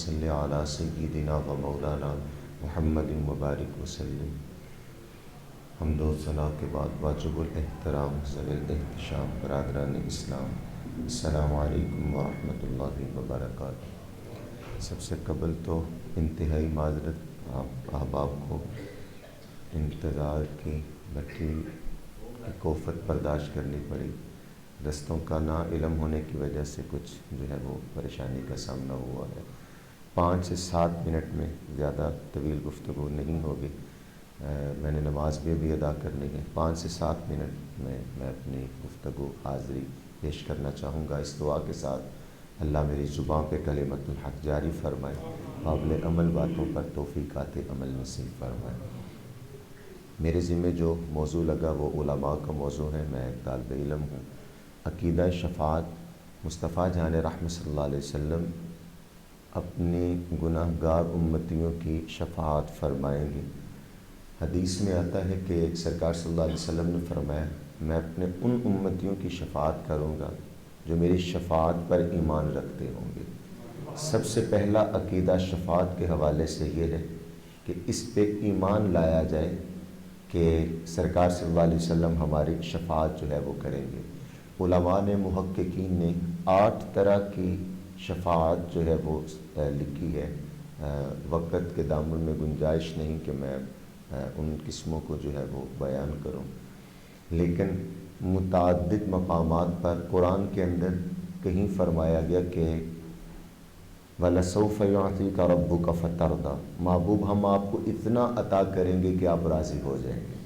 صل علی سیدنا و مولانا محمد مبارک وسلم۔ حمد و ثنا کے بعد واجب الاحترام ذوی الاحتشام برادران اسلام، السلام علیکم ورحمۃ اللہ وبرکاتہ۔ سب سے قبل تو انتہائی معذرت آپ احباب کو انتظار کی بھٹی کوفت برداشت کرنی پڑی۔ رستوں کا نا علم ہونے کی وجہ سے کچھ جو ہے وہ پریشانی کا سامنا ہوا ہے۔ 5 سے 7 منٹ میں زیادہ طویل گفتگو نہیں ہوگی۔ میں نے نماز بھی ابھی ادا کرنی ہے۔ 5 سے 7 منٹ میں اپنی گفتگو حاضری پیش کرنا چاہوں گا اس دعا کے ساتھ، اللہ میری زبان پہ کلمت الحق جاری فرمائے، قابل عمل باتوں پر توفیقات عمل نصیب فرمائے۔ میرے ذمہ جو موضوع لگا وہ علماء کا موضوع ہے۔ میں ایک طالب علم ہوں۔ عقیدہ شفاعت، مصطفیٰ جان رحمت صلی اللہ علیہ وسلم اپنی گناہ گار امتیوں کی شفاعت فرمائیں گے۔ حدیث میں آتا ہے کہ سرکار صلی اللہ علیہ وسلم نے فرمایا، میں اپنے ان امتیوں کی شفاعت کروں گا جو میری شفاعت پر ایمان رکھتے ہوں گے۔ سب سے پہلا عقیدہ شفاعت کے حوالے سے یہ ہے کہ اس پہ ایمان لایا جائے کہ سرکار صلی اللہ علیہ وسلم ہماری شفاعت جو ہے وہ کریں گے۔ علماء نے، محققین نے 8 طرح کی شفاعت جو ہے وہ لکھی ہے۔ وقت کے دامن میں گنجائش نہیں کہ میں ان قسموں کو جو ہے وہ بیان کروں، لیکن متعدد مقامات پر قرآن کے اندر کہیں فرمایا گیا کہ وَلَسَوْفَ يُعْطِيكَ رَبُّكَ فَتَرْضَىٰ، محبوب ہم آپ کو اتنا عطا کریں گے کہ آپ راضی ہو جائیں گے۔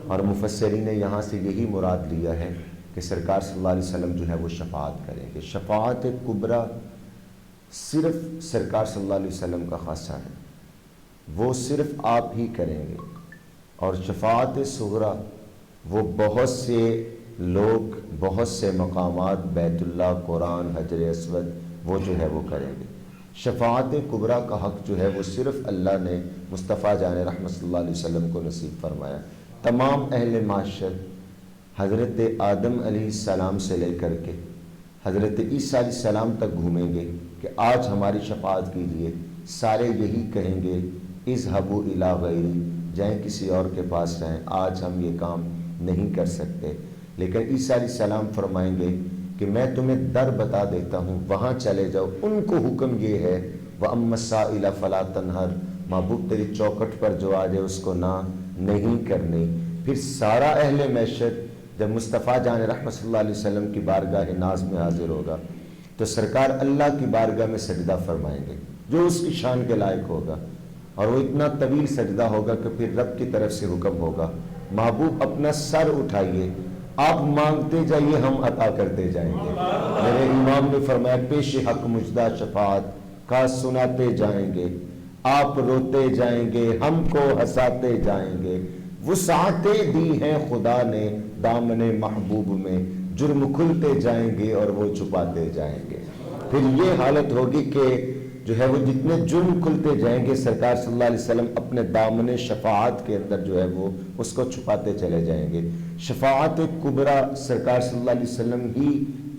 اور مفسرین نے یہاں سے یہی مراد لیا ہے کہ سرکار صلی اللہ علیہ وسلم جو ہے وہ شفاعت کریں گے۔ شفاعت کبریٰ صرف سرکار صلی اللہ علیہ وسلم کا خاصہ ہے، وہ صرف آپ ہی کریں گے۔ اور شفاعت صغریٰ وہ بہت سے لوگ، بہت سے مقامات، بیت اللہ، قرآن، حجر اسود، وہ جو ہے وہ کریں گے۔ شفاعت کبریٰ کا حق جو ہے وہ صرف اللہ نے مصطفیٰ جان رحمت صلی اللہ علیہ وسلم کو نصیب فرمایا۔ تمام اہل معاشر حضرت آدم علیہ السلام سے لے کر کے حضرت عیسیٰ علیہ السلام تک گھومیں گے کہ آج ہماری شفاعت کیجیے۔ سارے یہی کہیں گے اذهبوا الی غیری، جائیں کسی اور کے پاس جائیں، آج ہم یہ کام نہیں کر سکتے۔ لیکن عیسیٰ علیہ السلام فرمائیں گے کہ میں تمہیں در بتا دیتا ہوں، وہاں چلے جاؤ۔ ان کو حکم یہ ہے وَأَمَّا السَّائِلَ فَلَا تَنْهَرْ، محبوب تیری چوکٹ پر جو آ جائے اس کو نہ نہیں کرنی۔ پھر سارا اہل معشر جب مصطفیٰ جان رحمت صلی اللہ علیہ وسلم کی بارگاہ ناز میں حاضر ہوگا تو سرکار اللہ کی بارگاہ میں سجدہ فرمائیں گے جو اس کی شان کے لائق ہوگا، اور وہ اتنا طویل سجدہ ہوگا کہ پھر رب کی طرف سے حکم ہوگا محبوب اپنا سر اٹھائیے، آپ مانگتے جائیے، ہم عطا کرتے جائیں گے۔ میرے امام نے فرمایا پیش حق مجدہ شفاعت کا سناتے جائیں گے، آپ روتے جائیں گے، ہم کو ہنساتے جائیں گے۔ وسعتیں دی ہیں خدا نے دامن محبوب میں، جرم کھلتے جائیں گے اور وہ چھپاتے جائیں گے۔ پھر یہ حالت ہوگی کہ جو ہے وہ جتنے جرم کھلتے جائیں گے سرکار صلی اللہ علیہ وسلم اپنے دامن شفاعت کے اندر جو ہے وہ اس کو چھپاتے چلے جائیں گے۔ شفاعت کبریٰ سرکار صلی اللہ علیہ وسلم ہی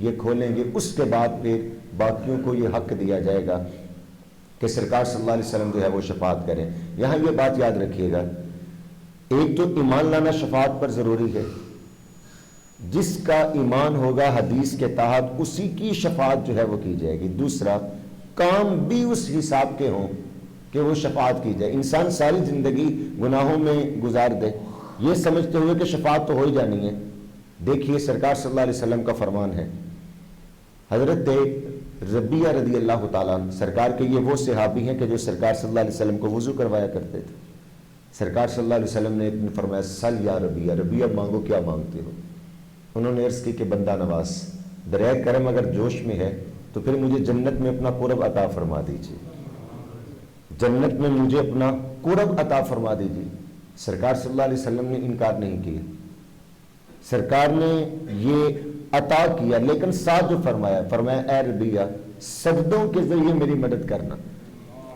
یہ کھولیں گے۔ اس کے بعد پھر باقیوں کو یہ حق دیا جائے گا کہ سرکار صلی اللہ علیہ وسلم جو ہے وہ شفاعت کریں۔ یہاں یہ بات یاد رکھیے گا، ایک تو ایمان لانا شفاعت پر ضروری ہے، جس کا ایمان ہوگا حدیث کے تحت اسی کی شفاعت جو ہے وہ کی جائے گی۔ دوسرا، کام بھی اس حساب کے ہوں کہ وہ شفاعت کی جائے۔ انسان ساری زندگی گناہوں میں گزار دے یہ سمجھتے ہوئے کہ شفاعت تو ہو ہی جانی ہے۔ دیکھیے سرکار صلی اللہ علیہ وسلم کا فرمان ہے، حضرت ربیہ رضی اللہ تعالیٰ عنہ سرکار کے یہ وہ صحابی ہیں کہ جو سرکار صلی اللہ علیہ وسلم کو وضو کروایا کرتے تھے۔ سرکار صلی اللہ علیہ وسلم نے فرمایا سل یا ربیہ، ربیہ مانگو کیا مانگتے ہو؟ انہوں نے عرض کی کہ بندہ نواز، دریائے کرم اگر جوش میں ہے تو پھر مجھے جنت میں اپنا قرب عطا فرما دیجیے، جنت میں مجھے اپنا قرب عطا فرما دیجیے۔ سرکار صلی اللہ علیہ وسلم نے انکار نہیں کیا، سرکار نے یہ عطا کیا، لیکن ساتھ جو فرمایا اے ربیہ سجدوں کے ذریعے میری مدد کرنا۔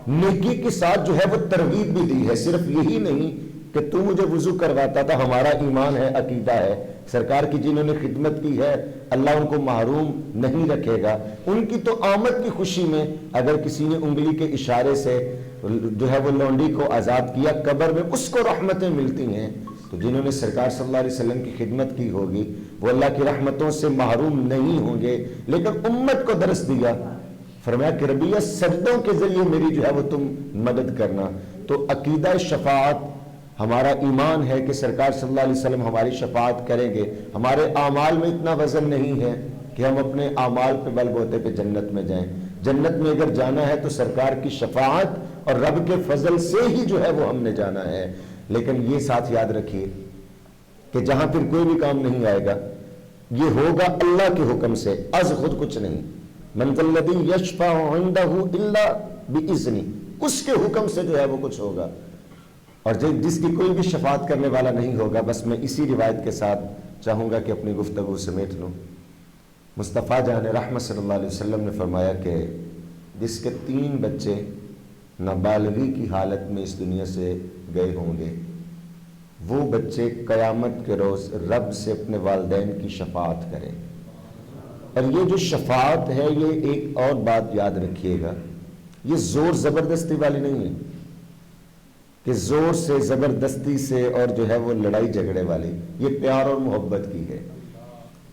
نیکی کے ساتھ جو ہے وہ ترغیب بھی دی ہے، صرف یہی نہیں کہ تو مجھے وضو کرواتا تھا، ہمارا ایمان ہے، عقیدہ ہے، سرکار کی جنہوں نے خدمت کی ہے اللہ ان کو محروم نہیں رکھے گا۔ ان کی تو آمد کی خوشی میں اگر کسی نے انگلی کے اشارے سے جو ہے وہ لونڈی کو آزاد کیا قبر میں، اس کو رحمتیں ملتی ہیں، تو جنہوں نے سرکار صلی اللہ علیہ وسلم کی خدمت کی ہوگی وہ اللہ کی رحمتوں سے محروم نہیں ہوں گے۔ لیکن امت کو درس دیا، فرمایا کہ ربیہ سجدوں کے ذریعے میری جو ہے وہ تم مدد کرنا۔ تو عقیدہ شفاعت ہمارا ایمان ہے کہ سرکار صلی اللہ علیہ وسلم ہماری شفاعت کریں گے۔ ہمارے اعمال میں اتنا وزن نہیں ہے کہ ہم اپنے اعمال پہ بل بوتے پہ جنت میں جائیں۔ جنت میں اگر جانا ہے تو سرکار کی شفاعت اور رب کے فضل سے ہی جو ہے وہ ہم نے جانا ہے۔ لیکن یہ ساتھ یاد رکھیے کہ جہاں پھر کوئی بھی کام نہیں آئے گا، یہ ہوگا اللہ کے حکم سے، از خود کچھ نہیں۔ من ذا الذی یشفع عندہ الا باذنہ، اس کے حکم سے جو ہے وہ کچھ ہوگا۔ اور جس کی کوئی بھی شفاعت کرنے والا نہیں ہوگا۔ بس میں اسی روایت کے ساتھ چاہوں گا کہ اپنی گفتگو سمیٹ لوں۔ مصطفیٰ جان رحمت صلی اللہ علیہ وسلم نے فرمایا کہ جس کے 3 بچے نابالغی کی حالت میں اس دنیا سے گئے ہوں گے، وہ بچے قیامت کے روز رب سے اپنے والدین کی شفاعت کریں۔ اور یہ جو شفاعت ہے، یہ ایک اور بات یاد رکھیے گا، یہ زور زبردستی والی نہیں ہے کہ زور سے زبردستی سے اور جو ہے وہ لڑائی جھگڑے والی، یہ پیار اور محبت کی ہے،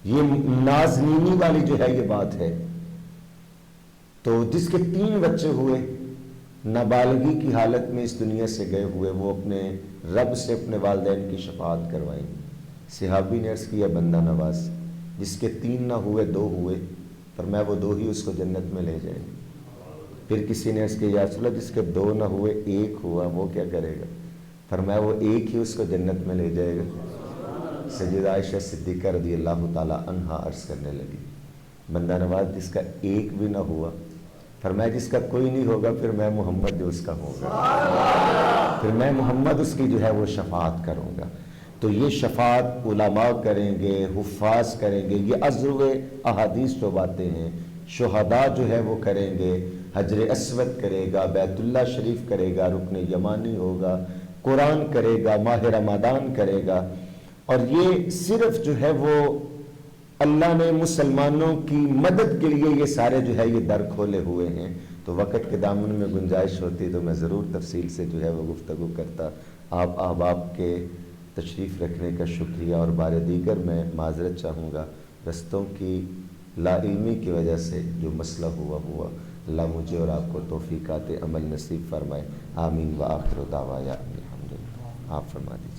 یہ نازنینی والی جو ہے یہ بات ہے۔ تو جس کے 3 بچے ہوئے نابالغی کی حالت میں اس دنیا سے گئے ہوئے، وہ اپنے رب سے اپنے والدین کی شفاعت کروائیں۔ صحابی نے عرض کیا بندہ نواز، جس کے 3 نہ ہوئے 2 ہوئے، پر میں وہ 2 ہی اس کو جنت میں لے جائیں گے۔ پھر کسی نے عرض کیا یا رسول اللہ جس کے 2 نہ ہوئے 1 ہوا، وہ کیا کرے گا؟ فرمایا وہ 1 ہی اس کو جنت میں لے جائے گا۔ سیدہ عائشہ صدیقہ رضی اللہ تعالی عنہا عرض کرنے لگی بندہ نواز جس کا 1 بھی نہ ہوا، فرمایا جس کا کوئی نہیں ہوگا، پھر میں محمد جو اس کا ہوگا، پھر میں محمد اس کی جو ہے وہ شفاعت کروں گا۔ تو یہ شفاعت علماء کریں گے، حفاظ کریں گے، یہ عزو احادیث جو باتیں ہیں، شہداء جو ہے وہ کریں گے، حجر اسود کرے گا، بیت اللہ شریف کرے گا، رکن یمانی ہوگا، قرآن کرے گا، ماہ رمضان کرے گا۔ اور یہ صرف جو ہے وہ اللہ نے مسلمانوں کی مدد کے لیے یہ سارے جو ہے یہ در کھولے ہوئے ہیں۔ تو وقت کے دامن میں گنجائش ہوتی تو میں ضرور تفصیل سے جو ہے وہ گفتگو کرتا۔ آپ احباب کے تشریف رکھنے کا شکریہ، اور بار دیگر میں معذرت چاہوں گا، رستوں کی لا علمی کی وجہ سے جو مسئلہ ہوا اللہ مجھے اور آپ کو توفیقات عمل نصیب فرمائے، آمین۔ وآخر دعوانا الحمدللہ۔ آپ فرما دیجیے۔